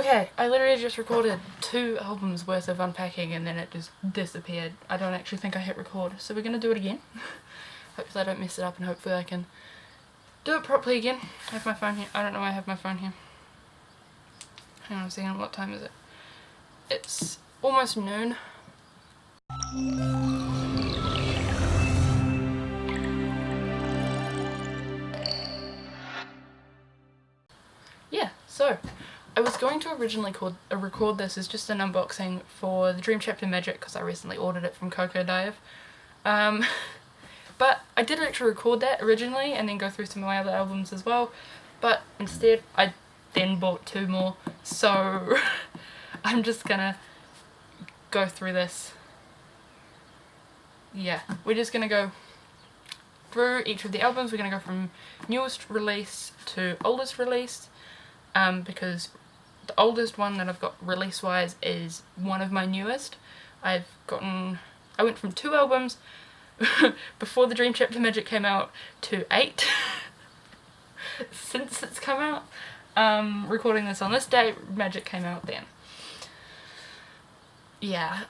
Okay, I literally just recorded 2 albums worth of unpacking and then it just disappeared. I don't actually think I hit record, so we're gonna do it again. Hopefully I don't mess it up and hopefully I can do it properly again. I have my phone here. I don't know why I have my phone here. Hang on a second, what time is it? It's almost noon. Yeah, so I was going to originally record this as just an unboxing for the Dream Chapter Magic because I recently ordered it from Coco Dive. But I did actually record that originally and then go through some of my other albums as well, but instead I then bought 2 more, so I'm just gonna go through this. Yeah, we're just gonna go through each of the albums. We're gonna go from newest release to oldest release, because the oldest one that I've got release wise is one of my newest. I went from 2 albums before the Dream Chapter Magic came out to 8 since it's come out. Recording this on this day, Magic came out then. Yeah,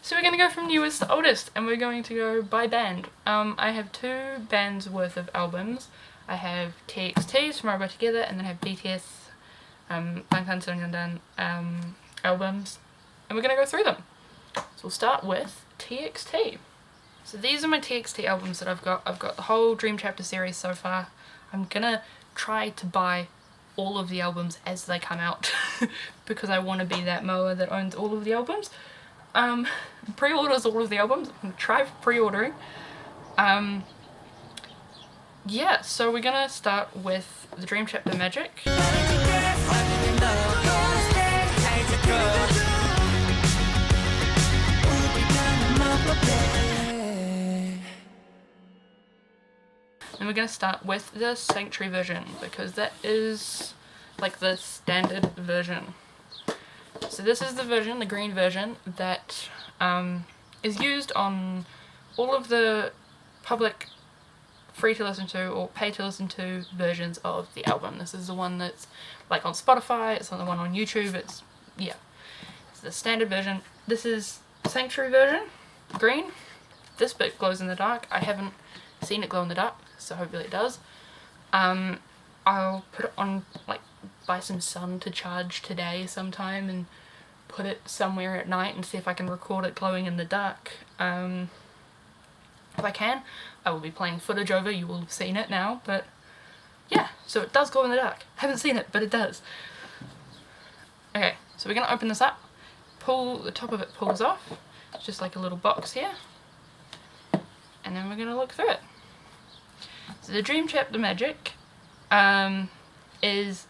so we're going to go from newest to oldest, and we're going to go by band. I have 2 bands worth of albums. I have TXT, Tomorrow By Together, and then I have BTS, Bangtan Sonyeondan albums. And we're going to go through them. So we'll start with TXT. So these are my TXT albums that I've got. I've got the whole Dream Chapter series so far. I'm going to try to buy all of the albums as they come out because I want to be that moa that owns all of the albums. Pre-orders all of the albums. I'm going to try pre-ordering. Yeah, so we're going to start with the Dream Chapter Magic. And we're going to start with the Sanctuary version because that is like the standard version. So this is the version, the green version, that is used on all of the public free to listen to or pay to listen to versions of the album. This is the one that's like on Spotify, it's on the one on YouTube, it's the standard version. This is Sanctuary version, green. This bit glows in the dark. I haven't seen it glow in the dark, so hopefully it does. I'll put it on, like, buy some sun to charge today sometime and put it somewhere at night and see if I can record it glowing in the dark. If I can, I will be playing footage over, you will have seen it now, but yeah, so it does glow in the dark. Haven't seen it, but it does. Okay, so we're going to open this up, the top of it pulls off, it's just like a little box here, and then we're going to look through it. So the Dream Chapter Magic is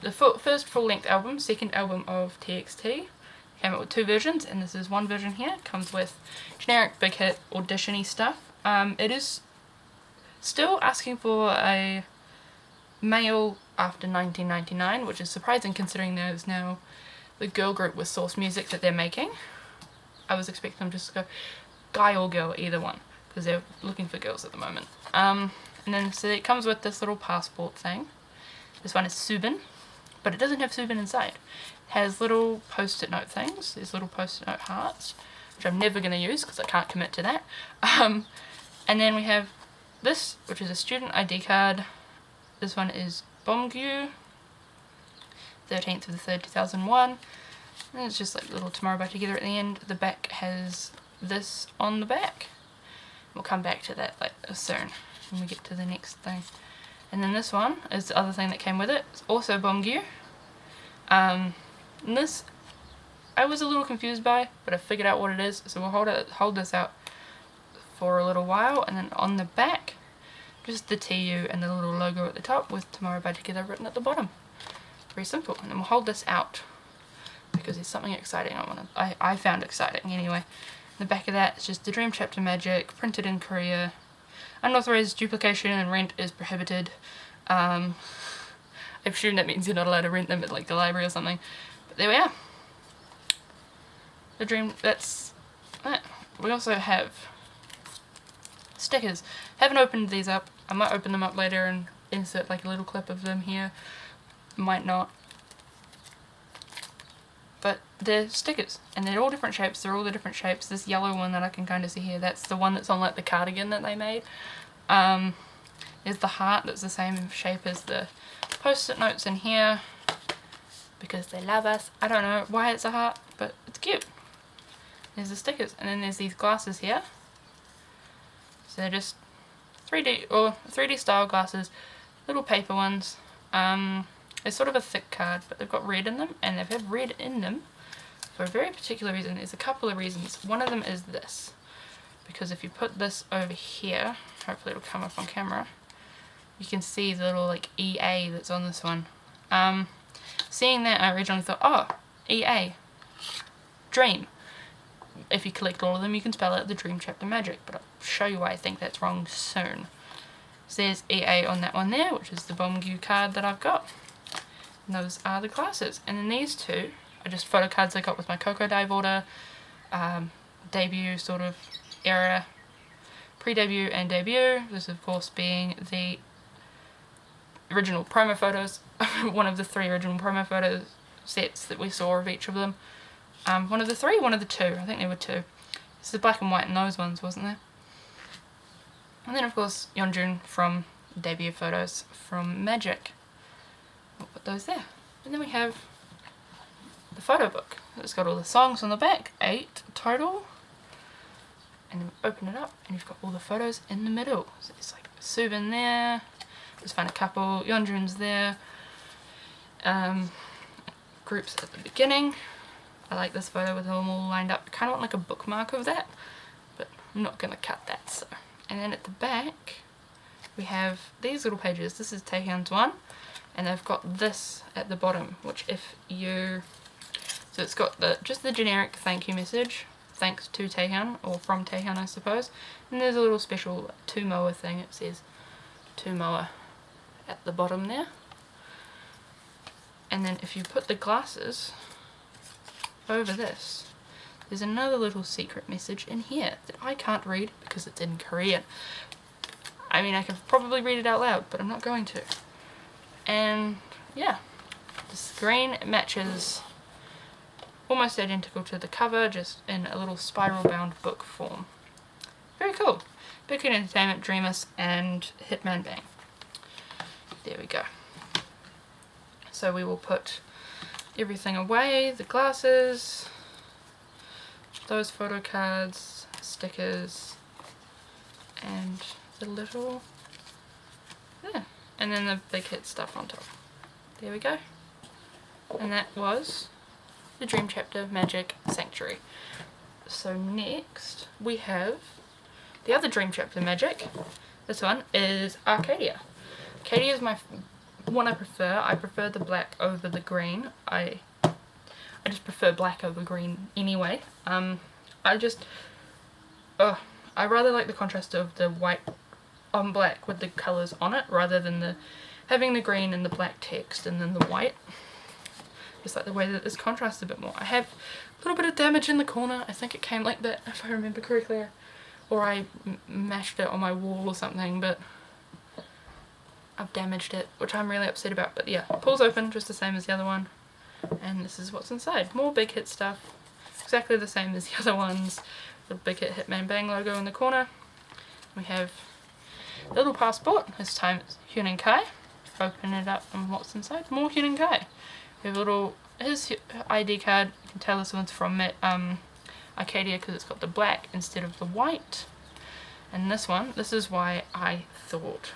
the first full-length album, second album of TXT. Came out with 2 versions, and this is one version here. Comes with generic big hit audition-y stuff. It is still asking for a male after 1999, which is surprising considering there's now the girl group with Source Music that they're making. I was expecting them just to go guy or girl, either one, because they're looking for girls at the moment. And then so it comes with this little passport thing. This one is Subin, but it doesn't have Subin inside. It has little post-it note things, these little post-it note hearts, which I'm never going to use because I can't commit to that. And then we have this, which is a student ID card. This one is Bomgyu, 13th of the 3rd, 2001. And it's just like little Tomorrow By Together at the end. The back has this on the back. We'll come back to that soon when we get to the next thing. And then this one is the other thing that came with it. It's also Bomgyu. And this I was a little confused by, but I figured out what it is, so we'll hold this out for a little while, and then on the back, just the TU and the little logo at the top with Tomorrow By Together written at the bottom. Very simple. And then we'll hold this out because there's something exciting I found exciting anyway. The back of that is just the Dream Chapter Magic, printed in Korea. Unauthorized duplication and rent is prohibited. I assume that means you're not allowed to rent them at like the library or something. But there we are. The Dream, that's that. We also have stickers. Haven't opened these up. I might open them up later and insert like a little clip of them here, might not. But they're stickers, and they're all different shapes. They're all the different shapes. This yellow one that I can kind of see here, that's the one that's on like the cardigan that they made. There's the heart that's the same shape as the post-it notes in here, because they love us. I don't know why it's a heart, but it's cute. There's the stickers, and then there's these glasses here. So they're just 3D style glasses, little paper ones. It's sort of a thick card, but they've got red in them, and they've had red in them for a very particular reason. There's a couple of reasons. One of them is this, because if you put this over here, hopefully it'll come up on camera, you can see the little like EA that's on this one. Seeing that, I originally thought, oh, EA, Dream. If you collect all of them, you can spell it the Dream Chapter Magic, but I'll show you why I think that's wrong soon. So there's EA on that one there, which is the Bomgu card that I've got. And those are the glasses. And then these two are just photo cards I got with my Coco Dive order, debut sort of era, pre-debut and debut. This of course being the original promo photos, one of the 3 original promo photo sets that we saw of each of them. One of the 3, one of the 2, I think there were 2. This is black and white in those ones, wasn't there? And then of course Yeonjun from debut photos from Magic. We'll put those there. And then we have the photo book. It's got all the songs on the back, 8 total. And then open it up and you've got all the photos in the middle. So it's like Subin there, just found a couple, Yeonjun's there, groups at the beginning. I like this photo with them all lined up. I kind of want like a bookmark of that, but I'm not going to cut that. So, and then at the back we have these little pages. This is Taehyun's one, and they've got this at the bottom, which if you, so it's got just the generic thank you message, thanks to Taehyun, or from Taehyun I suppose, and there's a little special to MOA thing. It says to MOA at the bottom there. And then if you put the glasses over this, there's another little secret message in here that I can't read because it's in Korean. I mean, I can probably read it out loud, but I'm not going to. And yeah, the screen matches almost identical to the cover, just in a little spiral bound book form. Very cool. Big Hit Entertainment, Dreamers, and Hitman Bang. There we go. So we will put everything away, the glasses, those photo cards, stickers, and the little, yeah, and then the big hit stuff on top. There we go. And that was the Dream Chapter Magic Sanctuary. So next we have the other Dream Chapter Magic. This one is Arcadia. Arcadia is my one I prefer. I prefer the black over the green. I just prefer black over green anyway. I rather like the contrast of the white on black with the colours on it, rather than having the green and the black text and then the white. Just like the way that this contrasts a bit more. I have a little bit of damage in the corner. I think it came like that, if I remember correctly, or I mashed it on my wall or something, but I've damaged it, which I'm really upset about. But yeah, pulls open just the same as the other one, and this is what's inside. More Big Hit stuff, exactly the same as the other ones. The Big Hit Hitman Bang logo in the corner. We have a little passport. This time it's Hyun and Kai. Open it up, and what's inside? More Hyun and Kai. We have a little, his ID card. You can tell this one's from Arcadia because it's got the black instead of the white. And this one, this is why I thought,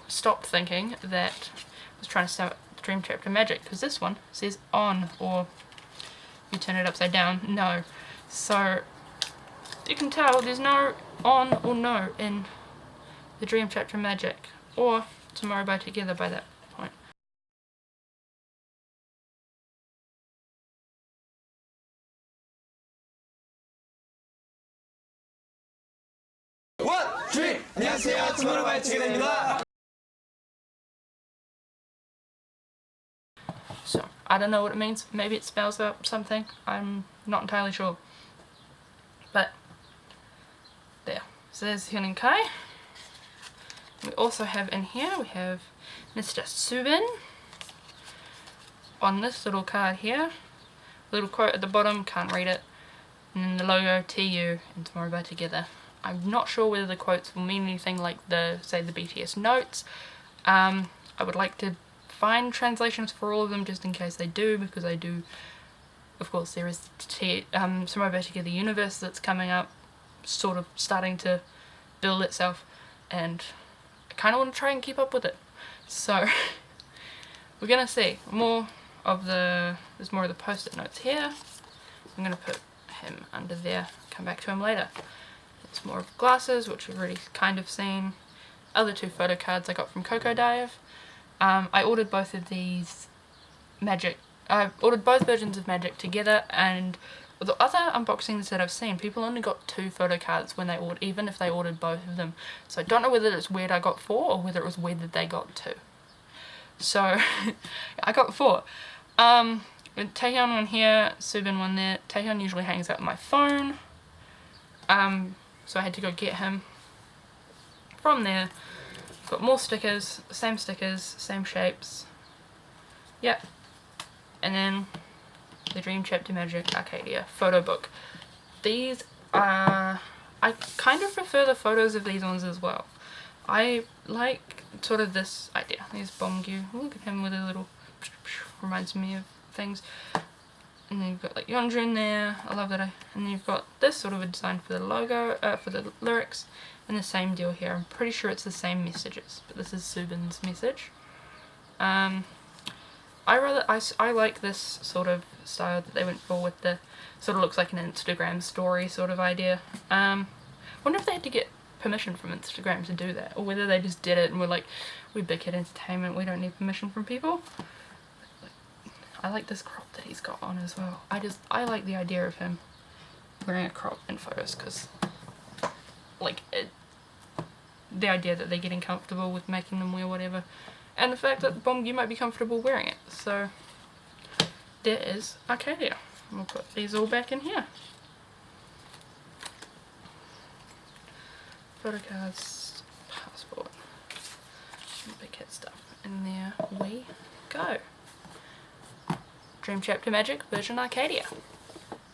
stopped thinking that I was trying to start Dream Chapter Magic, because this one says on, or you turn it upside down, no. So you can tell there's no on or no in the Dream Chapter Magic or Tomorrow by Together by that point. One, three. 안녕하세요. Tomorrow by Together입니다. So I don't know what it means. Maybe it spells out something. I'm not entirely sure. But there. So there's Hyun and Kai. We also have in here, we have Mr. Subin on this little card here. Little quote at the bottom, can't read it. And then the logo, TU and Tomorrow by Together. I'm not sure whether the quotes will mean anything like say the BTS notes. I would like to find translations for all of them just in case they do, because I do, of course there is Tomorrow by Together universe that's coming up, sort of starting to build itself, and I kind of want to try and keep up with it. So we're gonna see there's more of the post-it notes here. I'm gonna put him under there, come back to him later. It's more of glasses, which we've already kind of seen. Other two photo cards I got from Coco Dive. I ordered both of these I ordered both versions of Magic together, and the other unboxings that I've seen, people only got 2 photo cards when they ordered, even if they ordered both of them. So I don't know whether it's weird I got 4 or whether it was weird that they got 2. So I got 4. Tegan one here, Subin one there. Tegan usually hangs out on my phone. So I had to go get him from there. Got more stickers, same shapes. Yep. And then the Dream Chapter Magic Arcadia photo book. These are, I kind of prefer the photos of these ones as well. I like sort of this idea. There's Bongyu. Look at him with a little, reminds me of things. And then you've got like Yeonjun there. I love that. And then you've got this sort of a design for the logo, for the lyrics, and the same deal here. I'm pretty sure it's the same messages, but this is Subin's message. I like this sort of style that they went for with the sort of looks like an Instagram story sort of idea. Wonder if they had to get permission from Instagram to do that, or whether they just did it and were like, we're Big Hit Entertainment, we don't need permission from people. I like this crop that he's got on as well. I like the idea of him wearing a crop in photos, because like the idea that they're getting comfortable with making them wear whatever, and the fact that you might be comfortable wearing it. So there is Arcadia. We'll put these all back in here. Photo cards, passport, Big Hit stuff, and there we go. Dream Chapter Magic version Arcadia.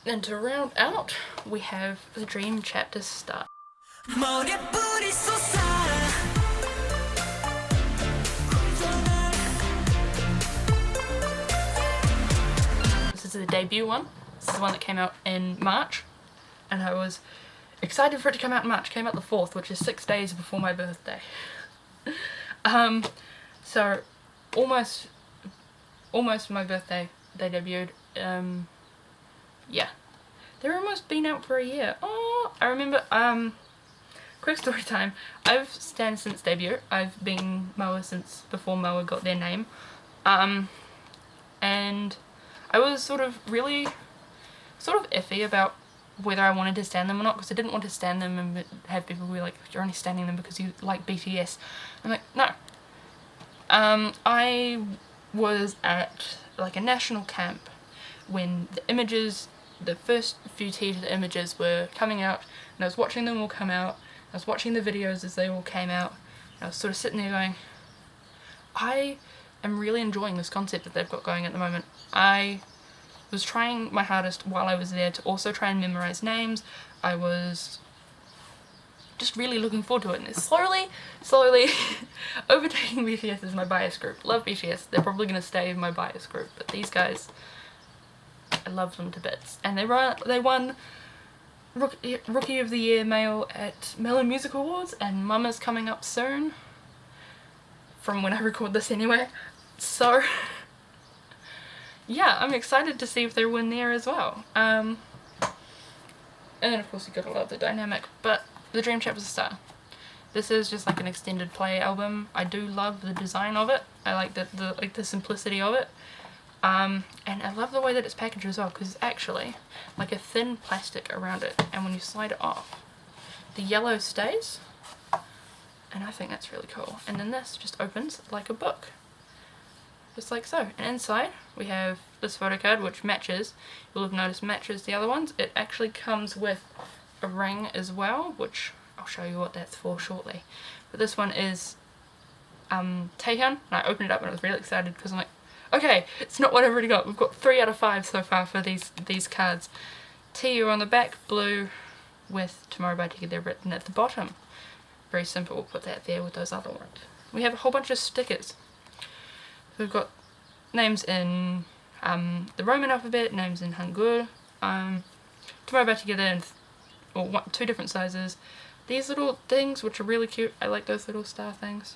And to round out, we have the Dream Chapter Start. This is the debut one. This is the one that came out in March, and I was excited for it to come out in March. It came out the 4th, which is 6 days before my birthday. So almost my birthday they debuted. Yeah, they're almost been out for a year. Oh, I remember. Quick story time. I've stan since debut. I've been MOA since before MOA got their name, and I was sort of iffy about whether I wanted to stan them or not, because I didn't want to stan them and have people be like, you're only standing them because you like BTS. I'm like, no. I was at like a national camp when the images, the first few teased images were coming out, and I was watching them all come out. I was watching the videos as they all came out, and I was sort of sitting there going, I am really enjoying this concept that they've got going at the moment. I was trying my hardest while I was there to also try and memorize names. I was just really looking forward to it, and it's slowly overtaking BTS as my bias group. Love BTS, they're probably going to stay in my bias group, but these guys, I love them to bits. And they won Rookie of the Year male at Melon Music Awards, and Mama's coming up soon, from when I record this anyway. So yeah, I'm excited to see if they win there as well. And then of course you gotta love the dynamic, but the Dream Chapter Star. This is just like an extended play album. I do love the design of it. I like the simplicity of it. And I love the way that it's packaged as well, because it's actually like a thin plastic around it, and when you slide it off, the yellow stays, and I think that's really cool. And then this just opens like a book, just like so. And inside we have this photo card, which matches, you'll have noticed matches the other ones. It actually comes with a ring as well, which I'll show you what that's for shortly. But this one is Tegan, and I opened it up and I was really excited because I'm like, okay, it's not what I've already got. We've got 3 out of 5 so far for these cards. TU on the back, blue, with Tomorrow by Tegan written at the bottom. Very simple, we'll put that there with those other ones. We have a whole bunch of stickers. We've got names in the Roman alphabet, names in Hangul, Tomorrow by Tegan in 2 different sizes. These little things, which are really cute, I like those little star things.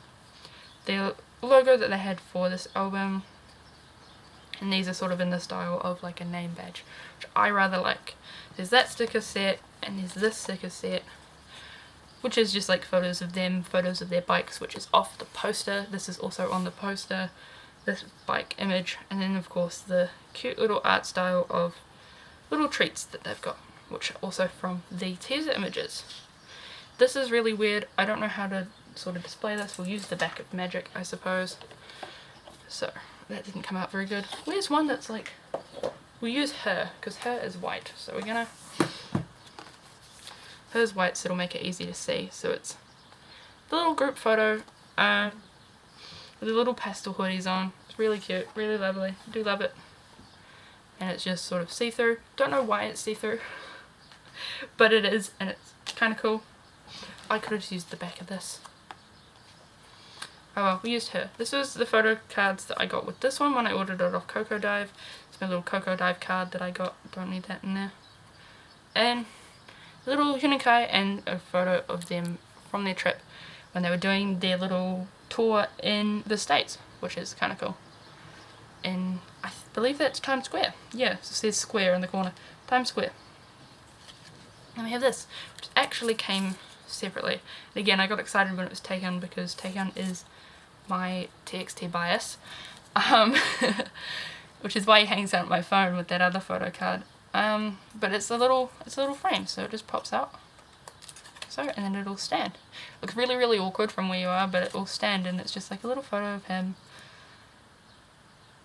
The logo that they had for this album, and these are sort of in the style of like a name badge, which I rather like. There's that sticker set, and there's this sticker set, which is just like photos of them, photos of their bikes, which is off the poster. This is also on the poster, this bike image, and then of course the cute little art style of little treats that they've got, which are also from the teaser images. This is really weird, I don't know how to sort of display this. We'll use the back of magic, I suppose. So that didn't come out very good. Where's one that's like, we'll use her, because her is white, so we're gonna, hers white, so it'll make it easy to see. So it's the little group photo with the little pastel hoodies on. It's really cute, really lovely, I do love it. And it's just sort of see-through. Don't know why it's see-through, but it is, and it's kind of cool. I could have just used the back of this. Oh well, we used her. This was the photo cards that I got with this one when I ordered it off Coco Dive. It's my little Coco Dive card that I got. Don't need that in there. And a little Unikai and a photo of them from their trip when they were doing their little tour in the States, which is kind of cool. And I believe that's Times Square. Yeah, so it says square in the corner. Times Square. And we have this, which actually came separately. And again, I got excited when it was Tegan because Tegan is my TXT bias, which is why he hangs out on my phone with that other photo card. But it's a little frame, so it just pops out. So, and then it'll stand. Looks really, really awkward from where you are, but it will stand, and it's just like a little photo of him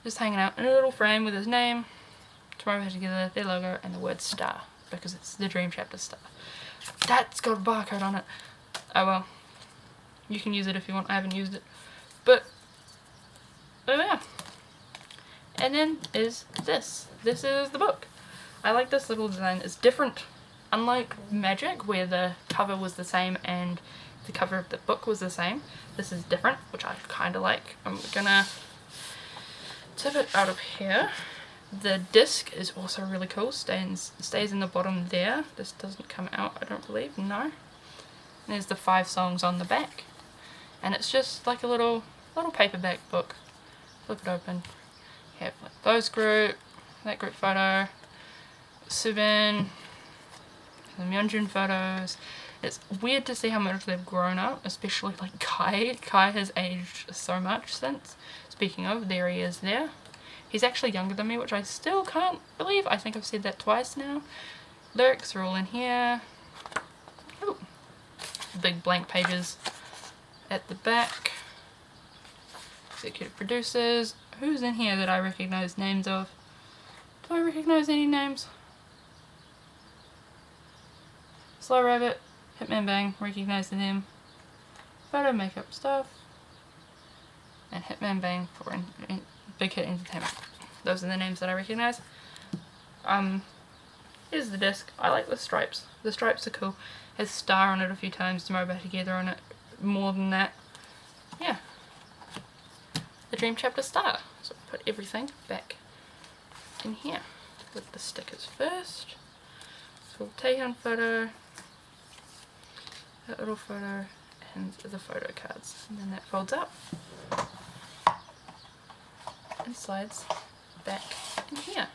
just hanging out in a little frame with his name, Tomorrow by Tegan, their logo, and the word star, because it's the Dream Chapter star. That's got a barcode on it. Oh well. You can use it if you want. I haven't used it. But, oh yeah. And then is this. This is the book. I like this little design. It's different. Unlike Magic, where the cover was the same and the cover of the book was the same, this is different, which I kind of like. I'm gonna tip it out of here. The disc is also really cool, stays in the bottom there. This doesn't come out, I don't believe, no. And there's the 5 songs on the back. And it's just like a little paperback book. Flip it open. You have like those group, that group photo, Subin, the Myeonjun photos. It's weird to see how much they've grown up, especially like Kai. Kai has aged so much since. Speaking of, there he is there. He's actually younger than me, which I still can't believe. I think I've said that twice now. Lyrics are all in here. Ooh. Big blank pages at the back. Executive producers. Who's in here that I recognise names of? Do I recognise any names? Slow Rabbit, Hitman Bang, recognising them. Photo makeup stuff. And Hitman Bang for Big Hit Entertainment. Those are the names that I recognise. Here's the disc. I like the stripes. The stripes are cool. Has star on it a few times, Tomorrow by Together on it. More than that. Yeah. The Dream Chapter star. So put everything back in here. With the stickers first. So Taehyun photo. That little photo. And the photo cards. And then that folds up. And slides back in here.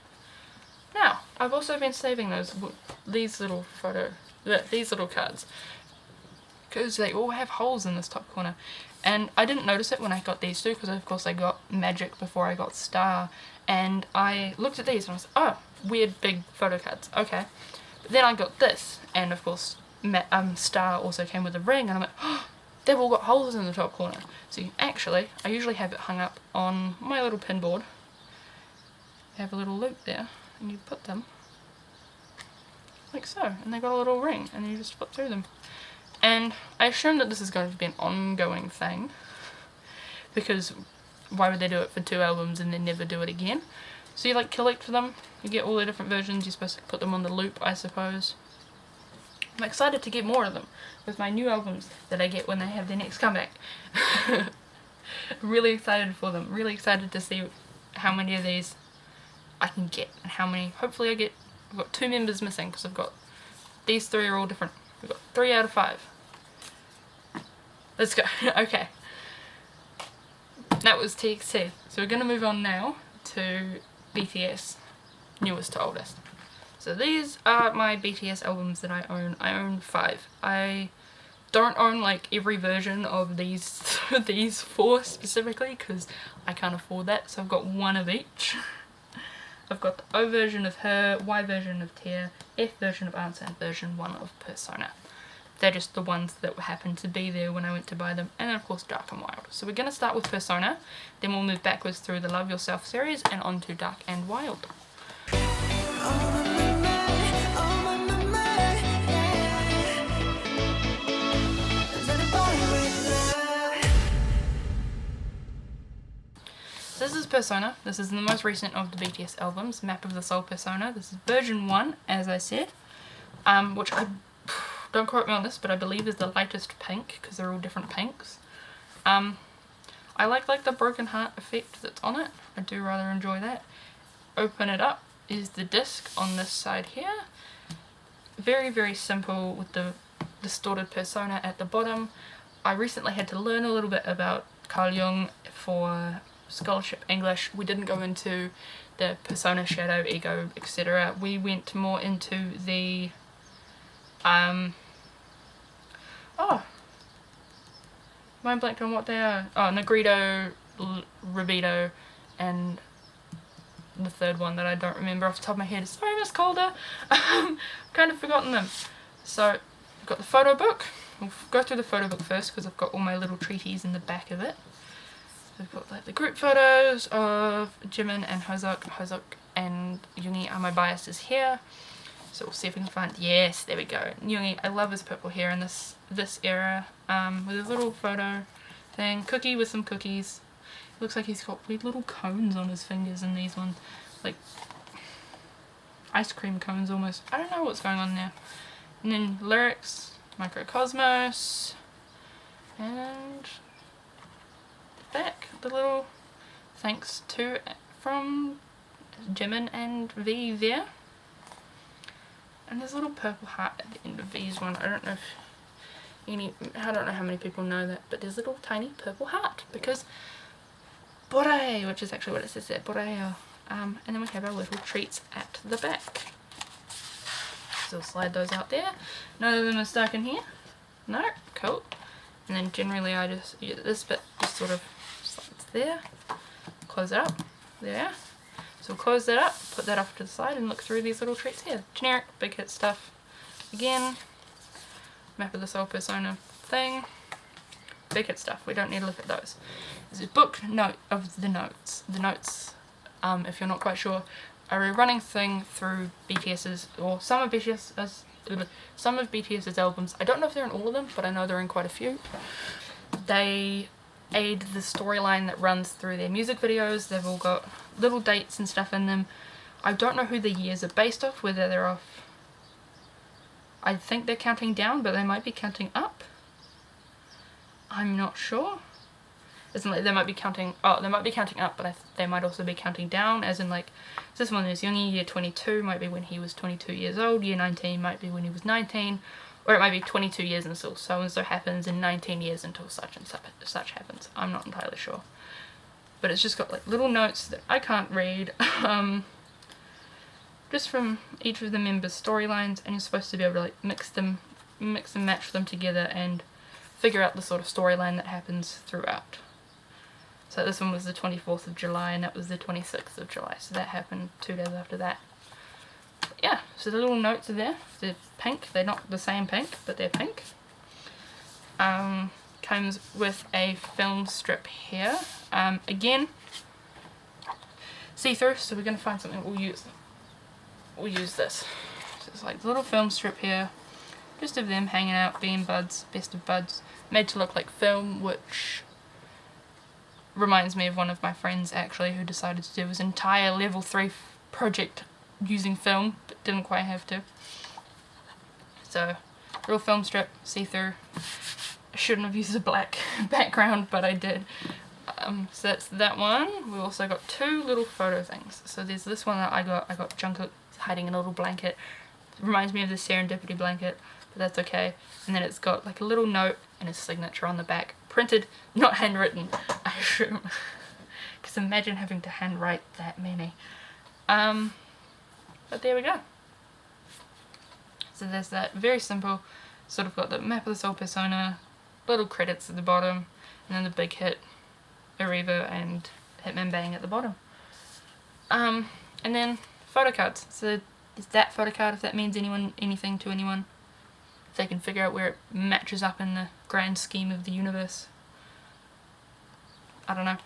Now, I've also been saving these little cards because they all have holes in this top corner, and I didn't notice it when I got these two because of course I got Magic before I got Star, and I looked at these and I was like, oh, weird big photo cards, okay. But then I got this, and of course Star also came with a ring, and I'm like, oh, they've all got holes in the top corner. So you can actually, I usually have it hung up on my little pin board. You have a little loop there, and you put them like so, and they got a little ring, and you just flip through them. And I assume that this is going to be an ongoing thing, because why would they do it for 2 albums and then never do it again? So you like collect them, you get all the different versions, you're supposed to put them on the loop, I suppose. I'm excited to get more of them with my new albums that I get when they have their next comeback. Really excited for them, really excited to see how many of these I can get and how many. Hopefully I've got 2 members missing because I've got these 3 are all different. We've got 3 out of 5. Let's go. Okay. That was TXT. So we're going to move on now to BTS, newest to oldest. So these are my BTS albums that I own. I own 5. I don't own like every version of these 4 specifically because I can't afford that, so I've got 1 of each. I've got the O version of Her, Y version of Tear, F version of Answer, and version 1 of Persona. They're just the ones that happened to be there when I went to buy them, and then of course Dark and Wild. So we're going to start with Persona, then we'll move backwards through the Love Yourself series and on to Dark and Wild. This is Persona. This is the most recent of the BTS albums, Map of the Soul Persona. This is version 1, as I said, which I, don't quote me on this, but I believe is the lightest pink, because they're all different pinks. I like the broken heart effect that's on it. I do rather enjoy that. Open it up is the disc on this side here. Very, very simple with the distorted Persona at the bottom. I recently had to learn a little bit about Carl Jung for scholarship English. We didn't go into the persona, shadow, ego, etc. We went more into the mind blanked on what they are. Oh, Negrito, Rubido, and the third one that I don't remember off the top of my head. Sorry, Miss Calder. I've kind of forgotten them. So I've got the photo book. We'll go through the photo book first because I've got all my little treaties in the back of it. We've got like the group photos of Jimin and Hoseok. Hoseok and Yoongi are my biases here. So we'll see if we can find, yes, there we go. Yoongi, I love his purple hair in this era. With his little photo thing. Cookie with some cookies. It looks like he's got weird little cones on his fingers in these ones. Like ice cream cones almost. I don't know what's going on there. And then lyrics, Microcosmos, and back the little thanks to from Jimin and V there, and there's a little purple heart at the end of V's one. I don't know how many people know that, but there's a little tiny purple heart because Borei, which is actually what it says there, Borei. And then we have our little treats at the back. So we'll slide those out there. None of them are stuck in here. No, cool. And then generally I just use this bit, just sort of slides there, close it up, there. So we'll close that up, put that off to the side and look through these little treats here. Generic big hit stuff. Again, Map of the Soul Persona thing. Big hit stuff, we don't need to look at those. This is book note of the notes. The notes, if you're not quite sure, are a running thing through BTS's, or some of BTS's albums. I don't know if they're in all of them, but I know they're in quite a few. They aid the storyline that runs through their music videos. They've all got little dates and stuff in them. I don't know who the years are based off, whether they're off, I think they're counting down, but they might be counting up. I'm not sure. As in, like, they might be counting up, but they might also be counting down, as in, like, this one is Yoongi, year 22 might be when he was 22 years old, year 19 might be when he was 19, or it might be 22 years until so-and-so happens, and 19 years until such and such happens. I'm not entirely sure. But it's just got, like, little notes that I can't read, just from each of the members' storylines, and you're supposed to be able to, like, mix and match them together and figure out the sort of storyline that happens throughout. So this one was the 24th of July and that was the 26th of July, so that happened 2 days after that. But yeah, so the little notes are there. They're pink, they're not the same pink, but they're pink. Comes with a film strip here. Again, see-through, so we're going to find something we'll use this. So it's like the little film strip here. just of them hanging out, being buds, best of buds, made to look like film, which reminds me of one of my friends actually who decided to do his entire level 3 project using film, but didn't quite have to. So, real film strip, see-through. I shouldn't have used a black background, but I did. So that's that one. We also got 2 little photo things. So there's this one that I got Jungkook hiding in a little blanket. It reminds me of the Serendipity blanket, but that's okay. And then it's got like a little note and his signature on the back. Printed, not handwritten, I assume. Because imagine having to handwrite that many. But there we go. So there's that, very simple. Sort of got the map of the soul persona, little credits at the bottom, and then the big hit, Arriva and Hitman Bang at the bottom. And then photo cards. So is that photo card, if that means anything to anyone, if they can figure out where it matches up in the grand scheme of the universe. I don't know.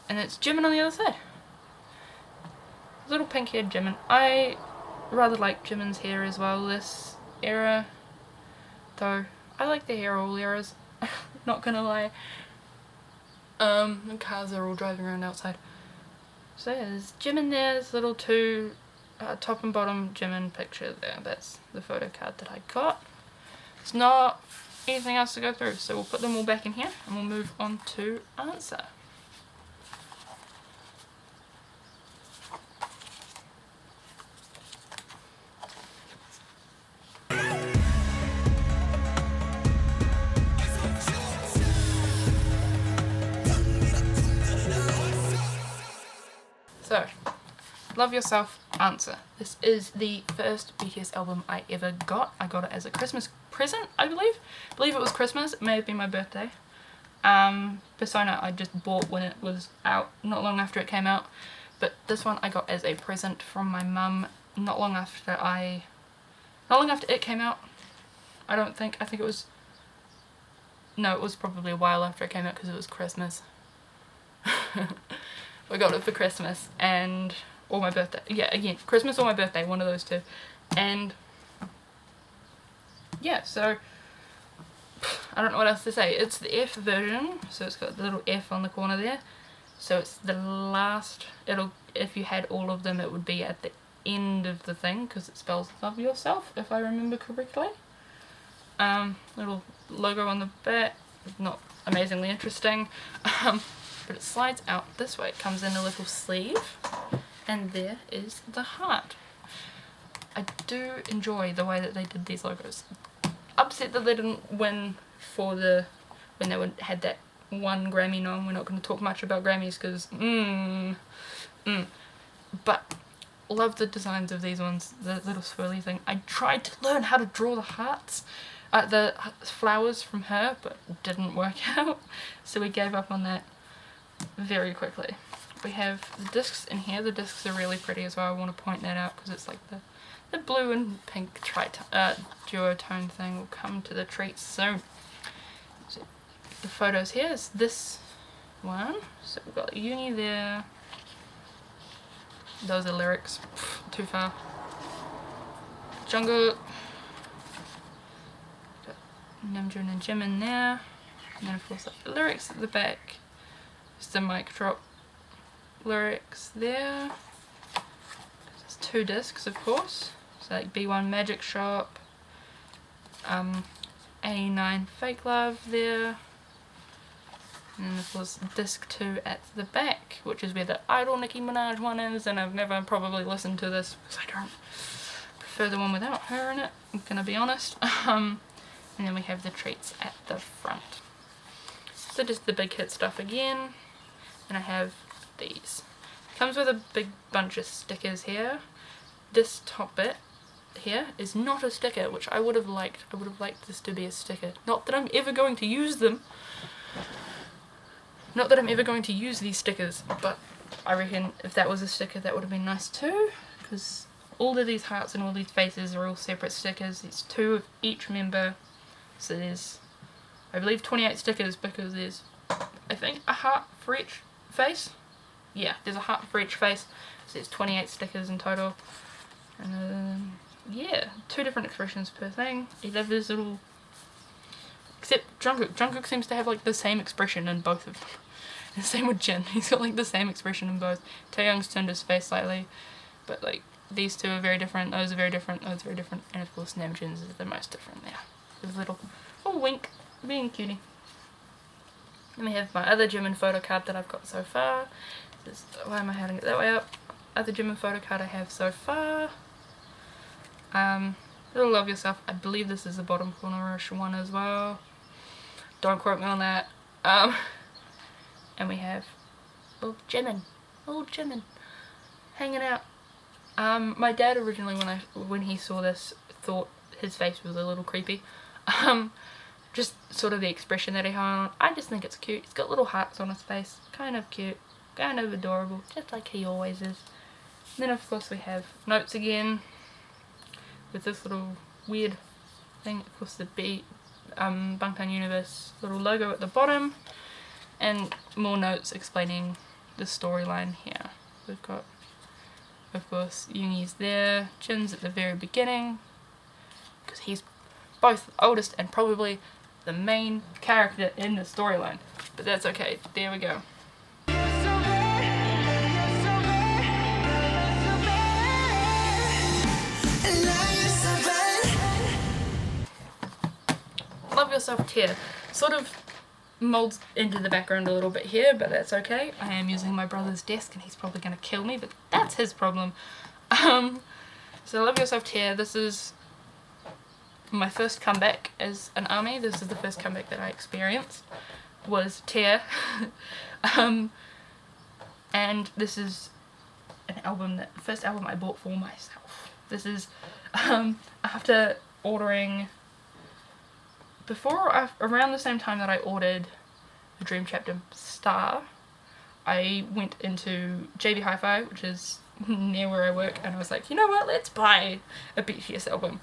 And it's Jimin on the other side. Little pink haired Jimin. I rather like Jimin's hair as well this era, though I like the hair all eras, not gonna lie. The cars are all driving around outside. So yeah, there's Jimin there, there's little 2 top and bottom Jimin picture there. That's the photo card that I got. It's not anything else to go through, so we'll put them all back in here and we'll move on to answer. So, Love Yourself answer. This is the first BTS album I ever got. I got it as a Christmas present, I believe. I believe it was Christmas. It may have been my birthday. Persona I just bought when it was out, not long after it came out. But this one I got as a present from my mum not long after it came out. I don't think. I think it was... No, it was probably a while after it came out because it was Christmas. I got it for Christmas and or my birthday. Yeah, again, Christmas or my birthday, one of those 2. And yeah, so I don't know what else to say. It's the F version, so it's got the little F on the corner there. So it's the last, if you had all of them, it would be at the end of the thing because it spells Love Yourself, if I remember correctly. Little logo on the back, not amazingly interesting. But it slides out this way. It comes in a little sleeve, and there is the heart. I do enjoy the way that they did these logos. Upset that they didn't win for when they had that 1 Grammy nom. We're not going to talk much about Grammys because but love the designs of these ones, the little swirly thing. I tried to learn how to draw the hearts, the flowers from her, but it didn't work out, so we gave up on that very quickly. We have the discs in here. The discs are really pretty as well. I want to point that out because it's like the blue and pink duotone thing. Will come to the treats soon. So the photos here is this one. So we've got Uni there. Those are lyrics. Too far. Jungkook. Got Namjoon and Jimin there. And then of course like the lyrics at the back. Just the mic drop lyrics there. There's 2 discs, of course. So like B1 Magic Shop, A9 Fake Love there, and then of course disc 2 at the back, which is where the Idol Nicki Minaj one is. And I've never probably listened to this because I don't prefer the one without her in it, I'm gonna be honest. And then we have the treats at the front. So just the big hit stuff again. And I have these. Comes with a big bunch of stickers here. This top bit here is not a sticker, which I would have liked. I would have liked this to be a sticker. Not that I'm ever going to use them. Not that I'm ever going to use these stickers, but I reckon if that was a sticker that would have been nice too, because all of these hearts and all these faces are all separate stickers. There's 2 of each member, so there's, I believe, 28 stickers because there's, I think, a heart for each face. Yeah, there's a heart for each face, so there's 28 stickers in total. And yeah, 2 different expressions per thing. You have this little, except Jungkook seems to have like the same expression in both of them. And same with Jin, he's got like the same expression in both. Taehyung's turned his face slightly, but like these two are very different, those are very different, those are very different, and of course Namjoon's is the most different there. There's a little wink, being cutie. Then we have my other Jimin photo card that I've got so far. Why am I having it that way up? Other Jimin photo card I have so far. Little Love Yourself. I believe this is the bottom cornerish one as well. Don't quote me on that. And we have old Jimin hanging out. My dad originally, when he saw this, thought his face was a little creepy. Just sort of the expression that he had on. I just think it's cute. He's got little hearts on his face. Kind of cute. Kind of adorable. Just like he always is. And then of course we have notes again. With this little weird thing. Of course the Bangtan Universe little logo at the bottom. And more notes explaining the storyline here. We've got, of course, Yoongi's there. Jin's at the very beginning. Because he's both the oldest and probably the main character in the storyline. But that's okay. There we go. Love Yourself tier. Sort of molds into the background a little bit here, but that's okay. I am using my brother's desk and he's probably going to kill me, but that's his problem. So Love Yourself tier. This is my first comeback as an ARMY. This is the first comeback that I experienced, was tier. And this is an album that, first album I bought for myself. This is after ordering, around the same time that I ordered the Dream Chapter Star, I went into JB Hi-Fi, which is near where I work, and I was like, you know what, let's buy a BTS album.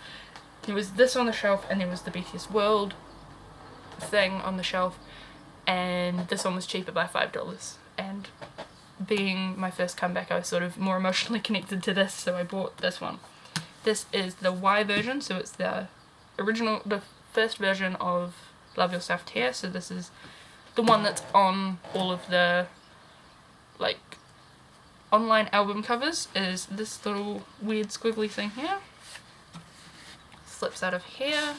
There was this on the shelf, and there was the BTS World thing on the shelf, and this one was cheaper by $5. And being my first comeback, I was sort of more emotionally connected to this, so I bought this one. This is the Y version, so it's the original, the first version of Love Yourself tier, so this is the one that's on all of the like online album covers, is this little weird squiggly thing here. Slips out of here,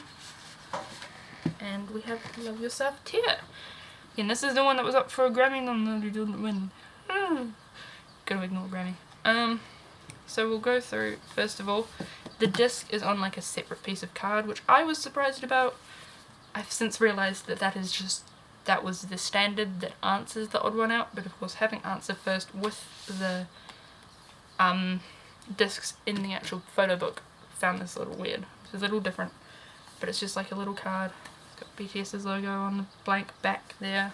and we have Love Yourself tier. And this is the one that was up for a Grammy and you didn't win. Gotta ignore Grammy. So we'll go through, first of all, the disc is on like a separate piece of card, which I was surprised about. I've since realised that that was the standard that answers the odd one out, but of course having answer first with the discs in the actual photo book, found this a little weird. It's a little different, but it's just like a little card. It's got BTS's logo on the blank back there.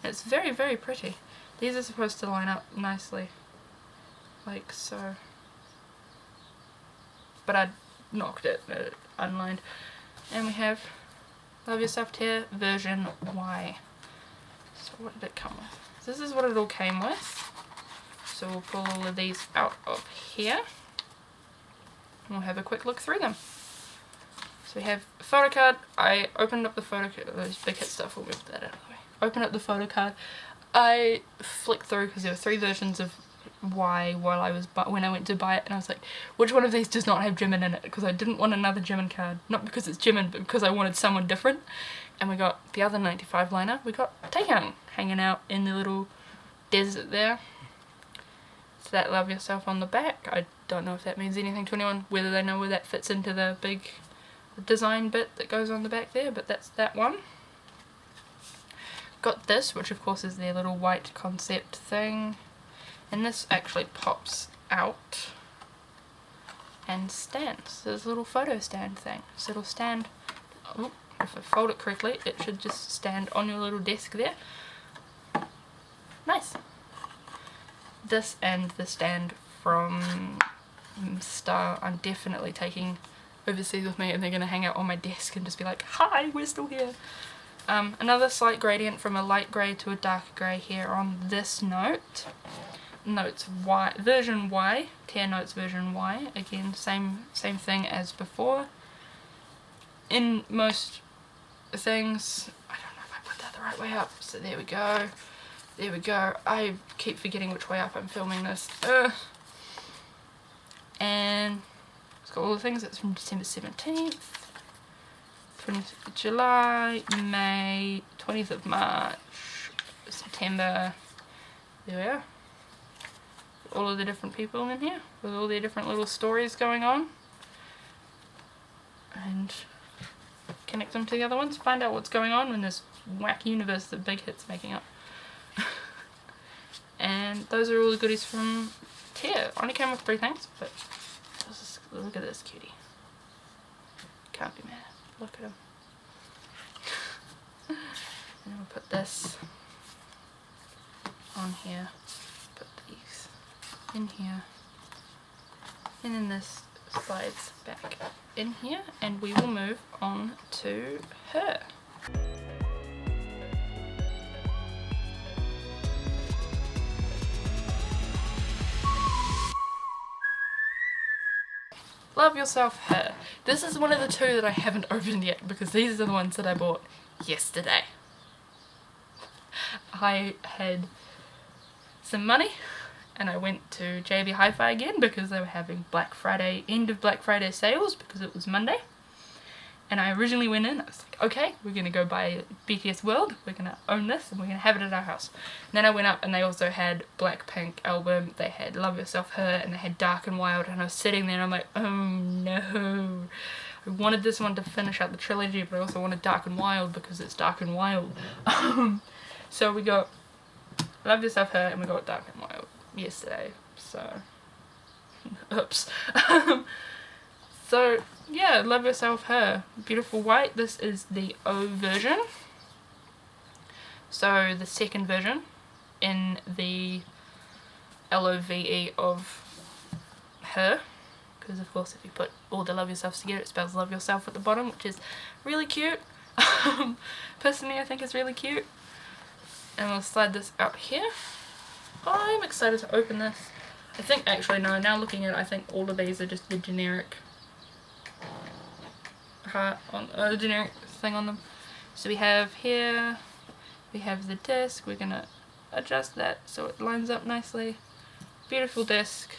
It's very, very pretty. These are supposed to line up nicely, like so. But I knocked it, unlined. And we have Love Yourself tier version Y. So what did it come with? This is what it all came with. So we'll pull all of these out of here. And we'll have a quick look through them. So we have a photo card. I opened up the photo card. Those big hit stuff, we'll move that out of the way. Open up the photo card. I flicked through because there were 3 versions of Y when I went to buy it, and I was like, which one of these does not have Jimin in it? Because I didn't want another Jimin card. Not because it's Jimin, but because I wanted someone different. And we got the other 95 liner. We got Tegan hanging out in the little desert there. So that Love Yourself on the back. I don't know if that means anything to anyone, whether they know where that fits into the big design bit that goes on the back there, but that's that one. Got this, which of course is their little white concept thing. And this actually pops out and stands. There's a little photo stand thing. So it'll stand, oh, if I fold it correctly, it should just stand on your little desk there. Nice. This and the stand from Star, I'm definitely taking overseas with me, and they're going to hang out on my desk and just be like, hi, we're still here. Another slight gradient from a light grey to a dark grey here on this note. Notes Y, version Y, Tear Notes version Y. Again, same thing as before. In most things, I don't know if I put that the right way up, so there we go. There we go. I keep forgetting which way up I'm filming this. And it's got all the things. It's from December 17th, 20th of July, May, 20th of March, September. There we are. All of the different people in here with all their different little stories going on. And connect them to the other ones, find out what's going on in this whack universe that Big Hit's making up. And those are all the goodies from Tear. Only came with 3 things, but look at this cutie. Can't be mad. Look at him. And then we'll put this on here. Put these in here. And then this slides back in here, and we will move on to her. Love Yourself Her. This is one of the 2 that I haven't opened yet because these are the ones that I bought yesterday. I had some money and I went to JB Hi-Fi again because they were having Black Friday, end of Black Friday sales because it was Monday. And I originally went in, I was like, okay, we're going to go buy BTS World, we're going to own this and we're going to have it at our house. And then I went up and they also had Blackpink album, they had Love Yourself Her, and they had Dark and Wild, and I was sitting there and I'm like, oh no. I wanted this one to finish out the trilogy, but I also wanted Dark and Wild because it's Dark and Wild. So we got Love Yourself Her and we got Dark and Wild yesterday, so oops. So yeah, Love Yourself Her, beautiful white. This is the O version, so the second version in the LOVE of Her, because of course if you put all the Love Yourselves together it spells Love Yourself at the bottom, which is really cute. Personally I think it's really cute. And we'll slide this out here. I'm excited to open this. I think, actually no, now looking at it, I think all of these are just the generic heart on the generic thing on them. So we have here, we have the disc. We're gonna adjust that so it lines up nicely. Beautiful disc.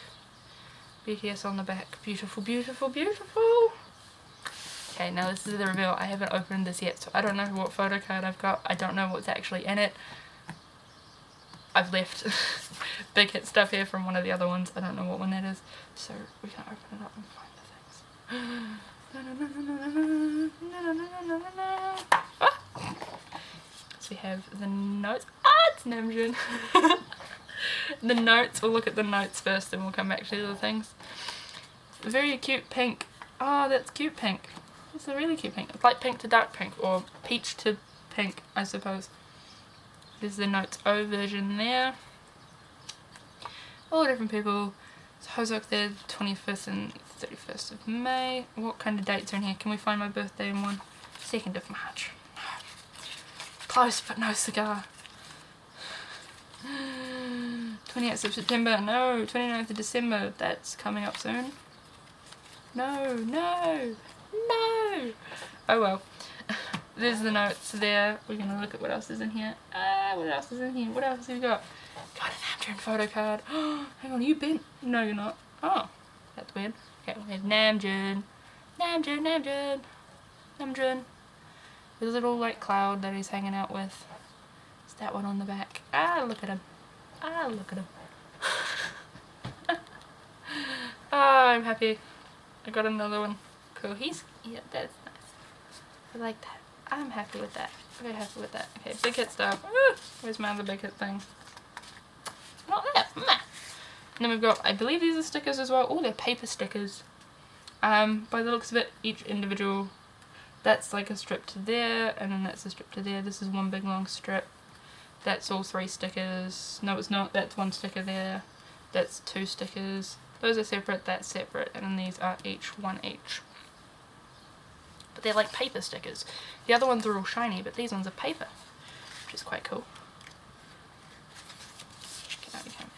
BTS on the back. Beautiful, beautiful, beautiful. Okay, now this is the reveal. I haven't opened this yet, so I don't know what photo card I've got. I don't know what's actually in it. I've left Big Hit stuff here from one of the other ones. I don't know what one that is. So we can open it up and find the things. Ah! So we have the notes. Ah, it's Namjoon. The notes. We'll look at the notes first and we'll come back to the other things. Very cute pink. Oh, that's cute pink. It's a really cute pink. It's like pink to dark pink, or peach to pink, I suppose. There's the Notes O version there. All different people. So Hosok there, 25th and 31st of May. What kind of dates are in here? Can we find my birthday in one? 2nd of March. Close, but no cigar. 28th of September. No, 29th of December. That's coming up soon. No, no, no. Oh well. There's the notes there. We're going to look at what else is in here. What else is in here? What else have we got? Got an Namjoon photo card. Oh, hang on, are you bent? No, you're not. Oh, that's weird. Okay, we have Namjoon. Namjoon, Namjoon. Namjoon. There's a little like cloud that he's hanging out with. It's that one on the back. Ah, look at him. Ah, look at him. Ah, I'm happy. I got another one. Cool. Yeah, that's nice. I like that. I'm happy with that. Very happy with that. Okay, Big Hit stuff. Where's my other Big Hit thing? Not there. Nah. And then we've got, I believe these are stickers as well. Oh, they're paper stickers. By the looks of it, each individual, that's like a strip to there, and then that's a strip to there. This is one big long strip. That's all 3 stickers. No, it's not. That's 1 sticker there. That's 2 stickers. Those are separate, that's separate, and then these are each 1 each. But they're like paper stickers. The other ones are all shiny, but these ones are paper, which is quite cool.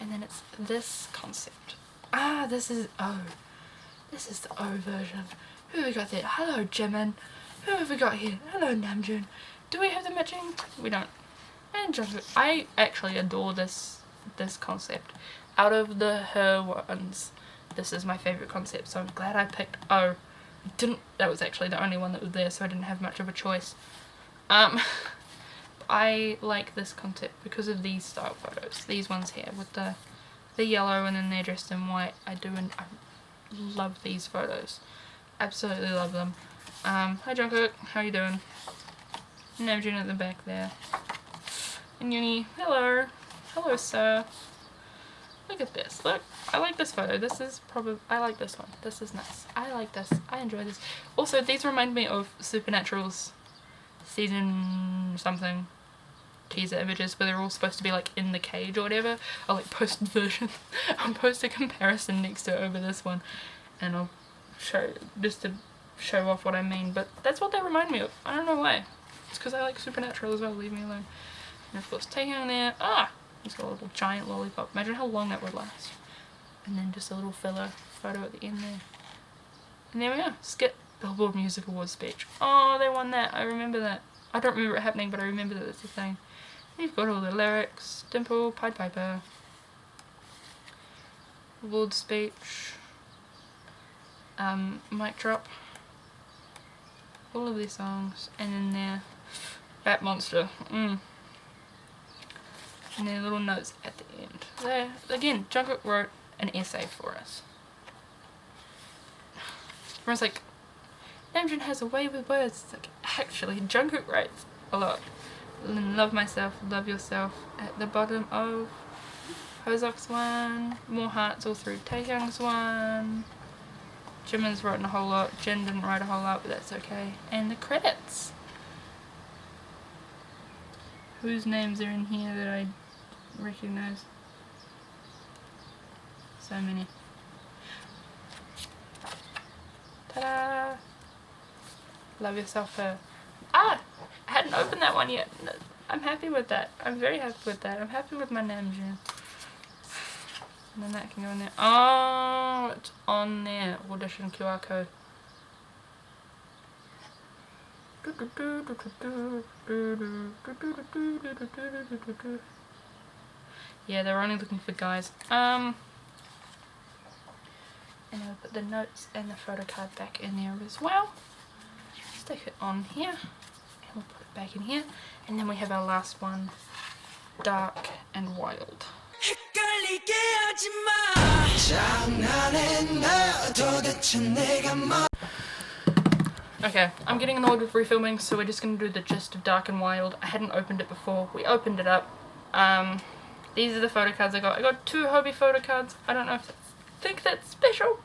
And And then it's this concept. Ah, this is O. This is the O version. Who have we got there? Hello, Jimin. Who have we got here? Hello, Namjoon. Do we have the matching? We don't. And Jungkook. I actually adore this concept. Out of the her ones, this is my favourite concept, so I'm glad I picked O. That was actually the only one that was there, so I didn't have much of a choice. I like this concept because of these style photos. These ones here with the yellow and then they're dressed in white. I love these photos. Absolutely love them. Hi Jungkook, how you doing? Namjoon at the back there. And Uni, hello. Hello sir. Look at this. Look, I like this photo. This is I like this one. This is nice. I like this. I enjoy this. Also, these remind me of Supernatural's season something teaser images where they're all supposed to be like in the cage or whatever. I'll like post version. I'll post a comparison next to it over this one, and I'll show just to show off what I mean. But that's what they remind me of. I don't know why. It's because I like Supernatural as well. Leave me alone. And of course, Tegan there. Ah. He's got a little giant lollipop. Imagine how long that would last. And then just a little filler photo at the end there. And there we are. Skit Billboard Music Awards speech. Oh, they won that. I remember that. I don't remember it happening, but I remember that it's a thing. And you've got all the lyrics. Dimple, Pied Piper. Award speech. Mic drop. All of these songs. And then there. Fat Monster. And then little notes at the end. There, again, Jungkook wrote an essay for us. Everyone's like, Namjoon has a way with words. It's like, actually, Jungkook writes a lot. Love myself, love yourself. At the bottom of Hoseok's one. More hearts all through Taehyung's one. Jimin's written a whole lot. Jin didn't write a whole lot, but that's okay. And the credits. Whose names are in here that I recognize? So many. Ta-da! Love yourself her. Ah! I hadn't opened that one yet. I'm happy with that. I'm very happy with that. I'm happy with my Namjoon. And then that can go in there. Oh, it's on there. Audition QR code. Yeah, they're only looking for guys. And I'll put the notes and the photo card back in there as well. Stick it on here. And we'll put it back in here. And then we have our last one. Dark and Wild. Okay, I'm getting annoyed with refilming, so we're just going to do the gist of Dark and Wild. I hadn't opened it before. We opened it up. These are the photo cards I got. I got 2 Hobie photo cards. I don't know if I think that's special.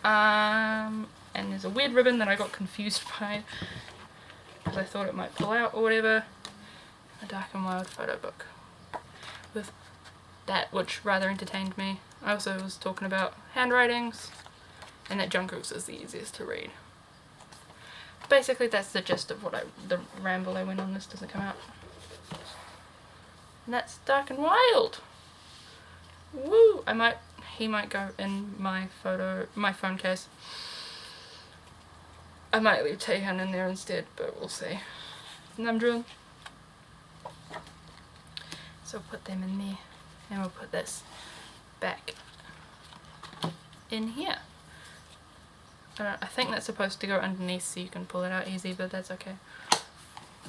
And there's a weird ribbon that I got confused by because I thought it might pull out or whatever. A Dark and Wild photo book with that, which rather entertained me. I also was talking about handwritings and that Jungkook's is the easiest to read. Basically that's the gist of what the ramble I went on. This doesn't come out. And that's Dark and Wild. Woo! He might go in my phone case. I might leave Taehyun in there instead, but we'll see. Namjoon. So put them in there. And we'll put this back in here. I think that's supposed to go underneath so you can pull it out easy, but that's okay.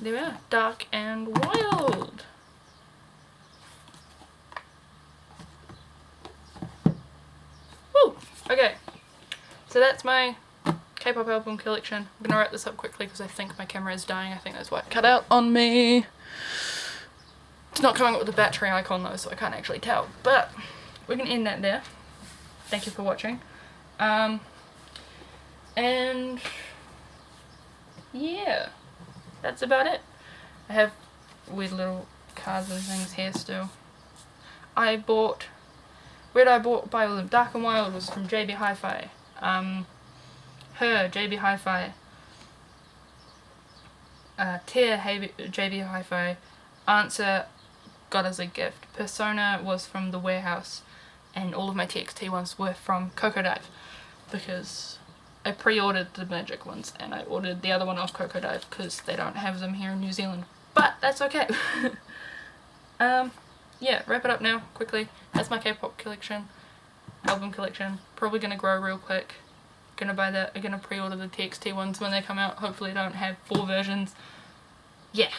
There we are. Dark and Wild. Woo! Okay. So that's my K-pop album collection. I'm gonna wrap this up quickly because I think my camera is dying. I think that's why it cut out on me. It's not coming up with the battery icon though, so I can't actually tell. But we can end that there. Thank you for watching. And yeah, that's about it. I have weird little cards and things here still. Where did I buy all of them? Dark and Wild was from JB Hi-Fi. JB Hi-Fi. Tear, JB Hi-Fi. Answer, got as a gift. Persona was from the warehouse, and all of my TXT ones were from Cocodive, because I pre-ordered the magic ones and I ordered the other one off Cocodive because they don't have them here in New Zealand, but that's okay. Yeah, wrap it up now quickly. That's my K-pop collection, album collection. Probably gonna grow real quick. Gonna buy that. I'm gonna pre-order the TXT ones when they come out. Hopefully I don't have 4 versions. Yeah.